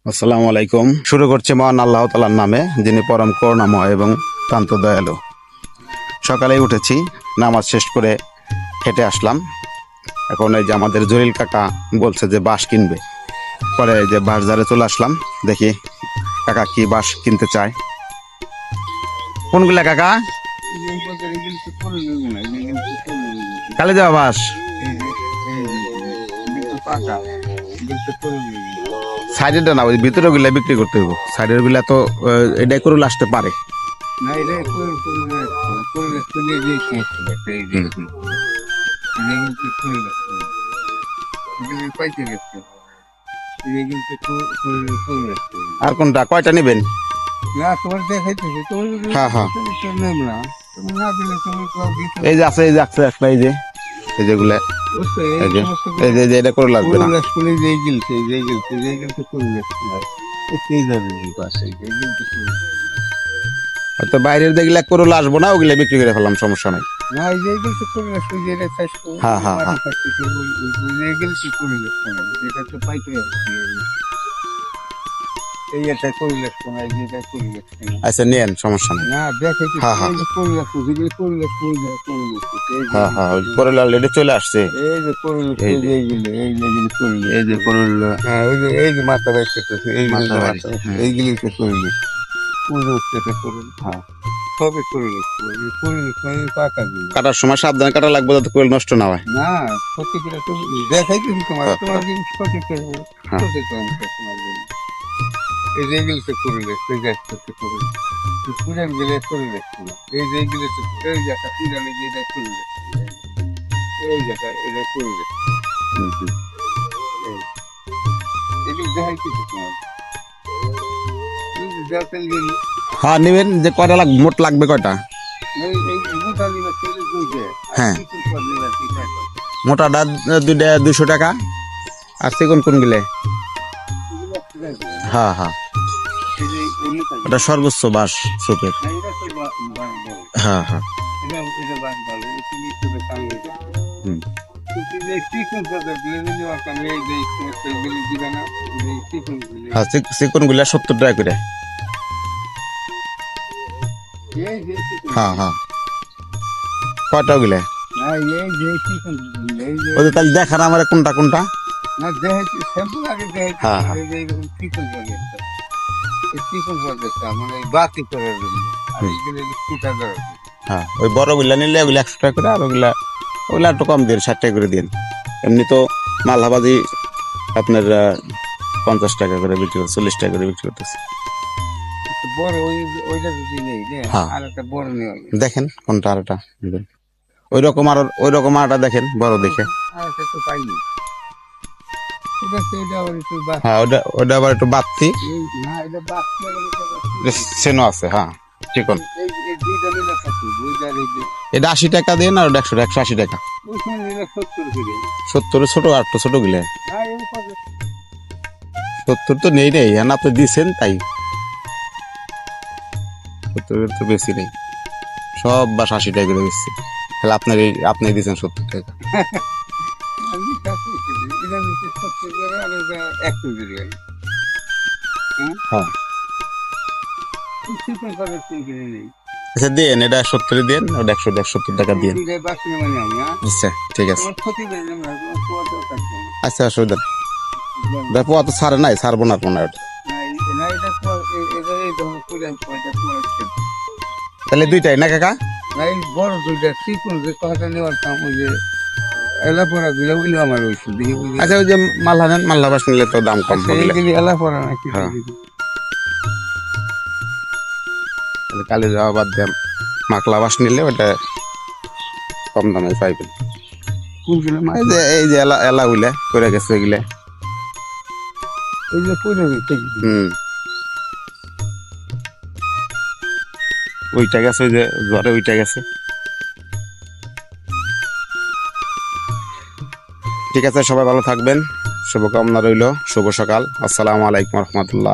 আসসালামু আলাইকুম। শুরু করছি মহান আল্লাহ তাআলার নামে, যিনি পরম করুণাময় এবং শান্ত দয়ালু। সকালেই উঠেছি, নামাজ শেষ করে হেঁটে আসলাম। এখন এই যে আমাদের জলিল কাকা বলছে যে বাঁশ কিনবে, পরে এই যে বাঁশঝাড়ে চলে আসলাম। দেখি কাকা কি বাঁশ কিনতে চায়। কোনগুলা কাকা? কালে যাওয়া বাঁশ সাইডেরটা না, ওই ভিতরে গুলা বিক্রি করতে হইব। সাইডের গুলা তো এটাই করে আসতে পারে। আর কোনটা কয়টা নেবেন? হ্যাঁ হ্যাঁ, এই যে আছে, এই যে আছে একটা, এই যে এই যেগুলা, এই যে এটা করে লাগবে না। হয়তো বাইরের যেগুলা করে আসবো না, ওগুলা বিক্রি করে ফেললাম, সমস্যা নাই। হ্যাঁ হ্যাঁ হ্যাঁ, আচ্ছা নিয়েন, সমস্যা নাই। হ্যাঁ হ্যাঁ হ্যাঁ হ্যাঁ, ওই করলা অলরেডি চলে আসছে। কাটার সময় সাবধানে কাটা লাগবে, যাতে কোয়েল নষ্ট না হয়। হ্যাঁ নেবেন, যে কয়টা লাগবে, মোট লাগবে কয়টা? হ্যাঁ, মোটাটা দুইটা 200 টাকা। আর চিকন কোন গেলে? হ্যাঁ হ্যাঁ, ওটা সর্বোচ্চ বাঁশ সুপের। হ্যাঁ হ্যাঁ, চিকন গুলা 70 টাকা করে। হ্যাঁ হ্যাঁ, কয়টা গেলে? ওই তাহলে দেখান আমার কোনটা কোনটা। হ্যাঁ হ্যাঁ, হ্যাঁ ওই বড় গুলা নিলে ওগুলা 100 টাকা করে, আর ওগুলা ওগুলা একটু কম দিন, 60 টাকা করে দিন। এমনি তো মালহাবাজি আপনার 50 টাকা করে বিক্রি করছে, 40 টাকা করে বিক্রি করতেছে। দেখেন কোনটা আরটা নেবেন, ওই রকম আর ওই রকম আরটা দেখেন, বড় দেখে। হ্যাঁ, ওটা আবার একটু বাড়তি সেনো আছে। হ্যাঁ চিকন, এটা 80 টাকা দিন, আর 180 টাকা। 70 ছোট, আর তো ছোট গুলো 70 তো নেই রে, হ্যাঁ আপনি দিচ্ছেন তাই। 70 তো বেশি নেই, সব বাস 80 টাকা করে দিচ্ছি। তাহলে আপনি দিচ্ছেন 70 টাকা। হ্যাঁ আচ্ছা দেন, এটা 70 দেন, ওটা 170 টাকা দিন। আচ্ছা ঠিক আছে, আচ্ছা অসুবিধা নেই। পোয়া তো ছাড়ে নাই, ছাড়বো না কোনো। তাহলে দুইটাই না কাকা? বড় দুইটা চিকন যে কথাটা নেওয়ার কাম, ওই যে এলাপড়া গুলো ওইগুলো আমার হয়েছে। আচ্ছা ওই যে মাল্লা নেন, মাল্লা বাস নিলে তো দাম কম হবে। এলাপড়া নাকি কালি যাওয়া বাদ দিয়ে মাকলা বাস নিলে ওটা কম দামে পাইবেন। এই যে এলা গুলা করে গেছে, এগুলা ওইটা গেছে, ওই যে জ্বরে ওইটা গেছে। ঠিক আছে, সবাই ভালো থাকবেন, শুভকামনা রইল। শুভ সকাল। আসসালামু আলাইকুম রহমতুল্লাহ।